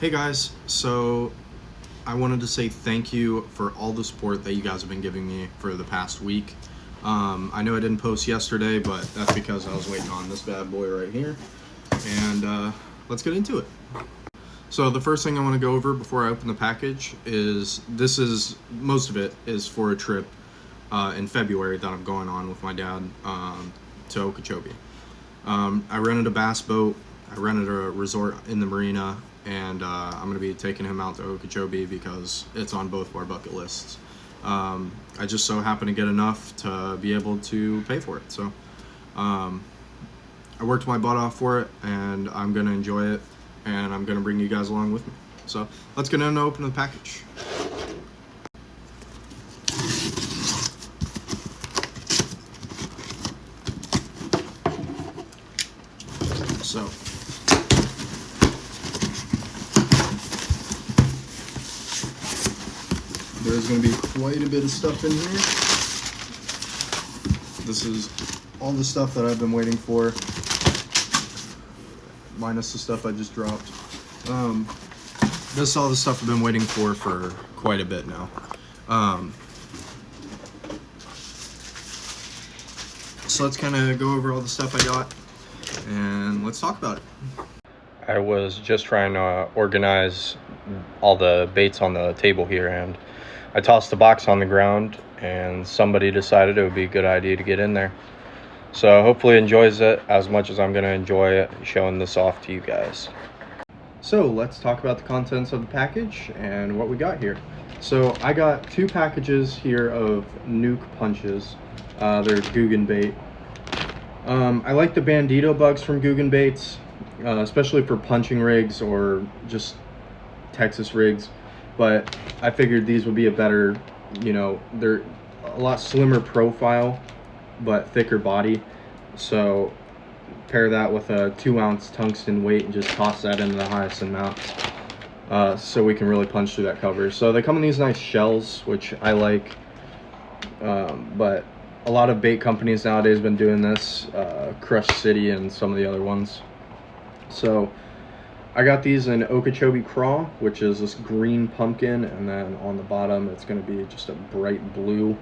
Hey guys, so I wanted to say thank you for all the support that you guys have been giving me for the past week. I know I didn't post yesterday, but that's because I was waiting on this bad boy right here. And let's get into it. So the first thing I want to go over before I open the package is most of it is for a trip in February that I'm going on with my dad to Okeechobee. I rented a bass boat. I rented a resort in the marina, and I'm going to be taking him out to Okeechobee because it's on both of our bucket lists. I just so happen to get enough to be able to pay for it. So I worked my butt off for it, and I'm going to enjoy it, and I'm going to bring you guys along with me. So let's get in and open the package. So there's going to be quite a bit of stuff in here. This is all the stuff that I've been waiting for, minus the stuff I just dropped. This is all the stuff I've been waiting for quite a bit now. So let's kind of go over all the stuff I got, and let's talk about it. I was just trying to organize all the baits on the table here, and I tossed a box on the ground, and somebody decided it would be a good idea to get in there. So hopefully enjoys it as much as I'm going to enjoy it showing this off to you guys. So let's talk about the contents of the package and what we got here. So I got 2 packages here of Nuke punches. They're Googan bait. I like the Bandito bugs from Googan baits, especially for punching rigs or just Texas rigs. But I figured these would be a better, they're a lot slimmer profile, but thicker body. So pair that with a 2-ounce tungsten weight and just toss that into the hyacinth mounts, so we can really punch through that cover. So they come in these nice shells, which I like, but a lot of bait companies nowadays have been doing this, Crush City and some of the other ones. So I got these in Okeechobee Craw, which is this green pumpkin, and then on the bottom it's going to be just a bright blue.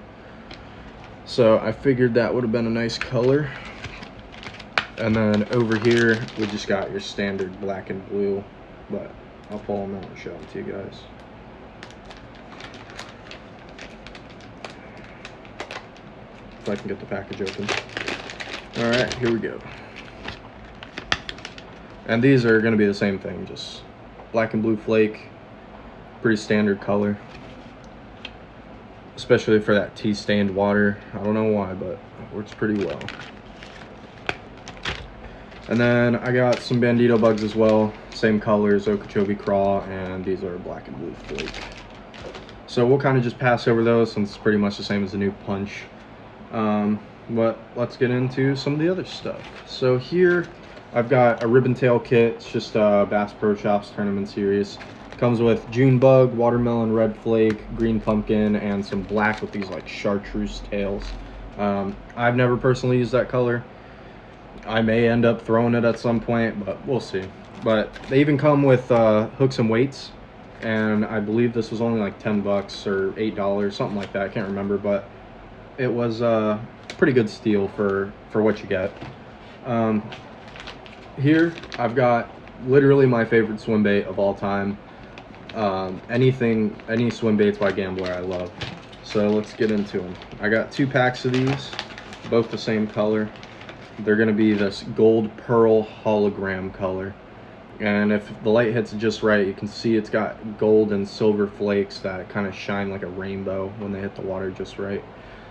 So I figured that would have been a nice color. And then over here we just got your standard black and blue, but I'll pull them out and show them to you guys. If I can get the package open. Alright, here we go. And these are going to be the same thing, just black and blue flake, pretty standard color. Especially for that tea-stained water. I don't know why, but it works pretty well. And then I got some Bandito bugs as well, same colors, Okeechobee Craw, and these are black and blue flake. So we'll kind of just pass over those since it's pretty much the same as the Nuke punch. But let's get into some of the other stuff. So here I've got a ribbon tail kit. It's just a Bass Pro Shops tournament series. Comes with June bug, watermelon red flake, green pumpkin, and some black with these like chartreuse tails. I've never personally used that color. I may end up throwing it at some point, but we'll see. But they even come with hooks and weights, and I believe this was only like 10 bucks or $8, something like that. I can't remember, but it was a pretty good steal for what you get. Here I've got literally my favorite swim bait of all time. Any swim baits by Gambler I love. So let's get into them. I got 2 packs of these, both the same color. They're going to be this gold pearl hologram color. And if the light hits it just right, you can see it's got gold and silver flakes that kind of shine like a rainbow when they hit the water just right.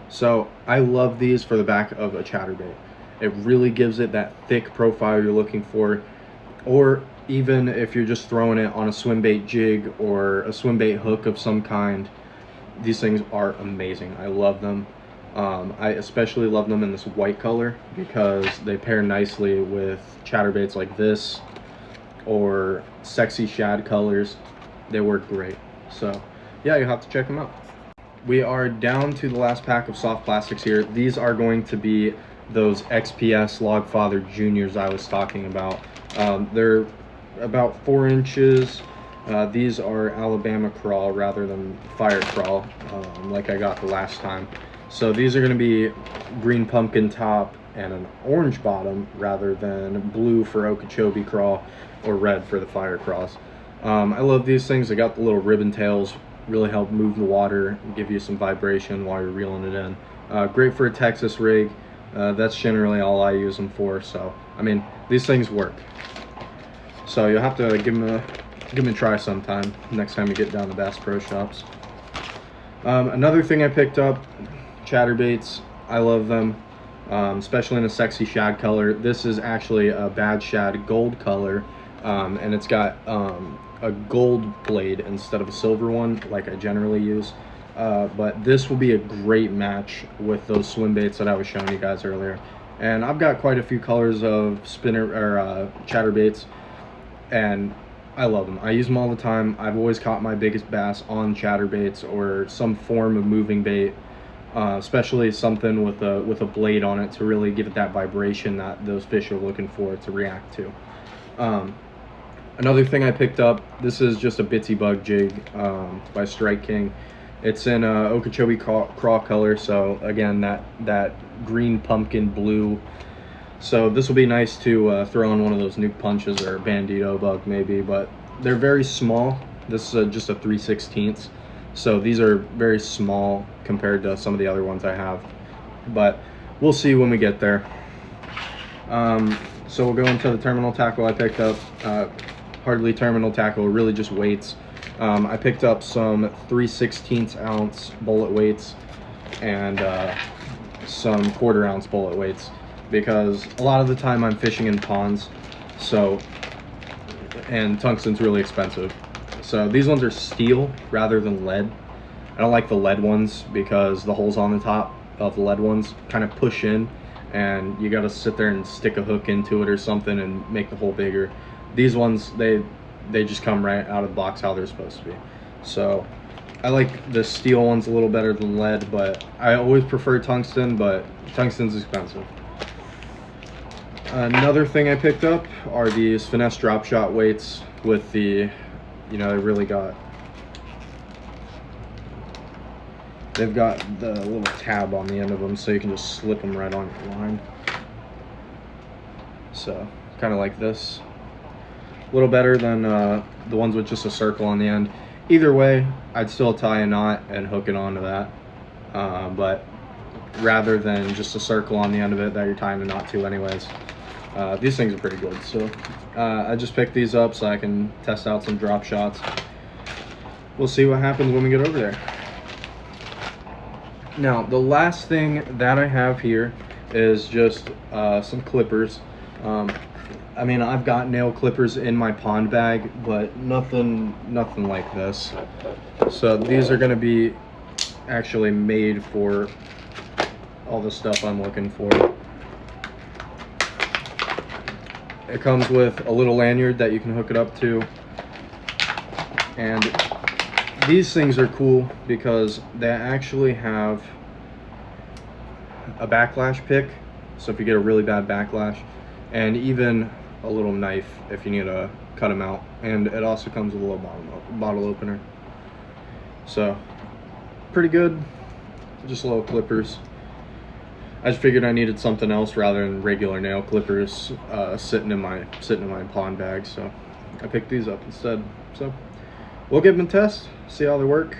So I love these for the back of a chatterbait. It really gives it that thick profile you're looking for. Or even if you're just throwing it on a swim bait jig or a swim bait hook of some kind, these things are amazing. I love them. I especially love them in this white color because they pair nicely with chatterbaits like this or sexy shad colors. They work great. So yeah, you'll have to check them out. We are down to the last pack of soft plastics here. These are going to be those XPS Logfather Juniors I was talking about. They're about 4 inches These are Alabama Crawl rather than Fire Crawl, like I got the last time. So these are going to be green pumpkin top and an orange bottom rather than blue for Okeechobee Crawl or red for the Fire Crawls. I love these things. They got the little ribbon tails, really help move the water and give you some vibration while you're reeling it in. Great for a Texas rig. That's generally all I use them for. So, I mean, these things work. So you'll have to give them a try sometime next time you get down to Bass Pro Shops. Another thing I picked up, chatterbaits. I love them, especially in a sexy shad color. This is actually a bad shad gold color, and it's got a gold blade instead of a silver one like I generally use. But this will be a great match with those swim baits that I was showing you guys earlier. And I've got quite a few colors of spinner or chatterbaits, and I love them. I use them all the time. I've always caught my biggest bass on chatterbaits or some form of moving bait, especially something with a blade on it to really give it that vibration that those fish are looking for to react to. Another thing I picked up, this is just a Bitsy Bug jig by Strike King. It's in Okeechobee Crawl color, so again that green pumpkin blue. So this will be nice to throw on one of those Nuke Punches or Bandito bug maybe, but they're very small. This is just a 3/16, so these are very small compared to some of the other ones I have, but we'll see when we get there. So we'll go into the terminal tackle I picked up. Hardly terminal tackle, really just weights. I picked up some 3/16 ounce bullet weights and some 1/4 ounce bullet weights, because a lot of the time I'm fishing in ponds, and tungsten's really expensive. So these ones are steel rather than lead. I don't like the lead ones because the holes on the top of the lead ones kind of push in, and you got to sit there and stick a hook into it or something and make the hole bigger. These ones, they just come right out of the box how they're supposed to be. So I like the steel ones a little better than lead, but I always prefer tungsten, but tungsten's expensive. Another thing I picked up are these Finesse drop shot weights with the, they really they've got the little tab on the end of them, so you can just slip them right on your line. So kind of like this. A little better than the ones with just a circle on the end. Either way, I'd still tie a knot and hook it onto that, but rather than just a circle on the end of it that you're tying a knot to anyways. These things are pretty good, so I just picked these up so I can test out some drop shots. We'll see what happens when we get over there. Now, the last thing that I have here is just some clippers. I mean, I've got nail clippers in my pond bag, but nothing like this. So these are going to be actually made for all the stuff I'm looking for. It comes with a little lanyard that you can hook it up to, and these things are cool because they actually have a backlash pick, so if you get a really bad backlash, and even a little knife if you need to cut them out, and it also comes with a little bottle opener. So pretty good, just little clippers. I just figured I needed something else rather than regular nail clippers sitting in my pond bag, so I picked these up instead. So we'll give them a test, see how they work.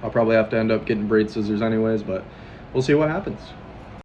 I'll probably have to end up getting braid scissors anyways, but we'll see what happens.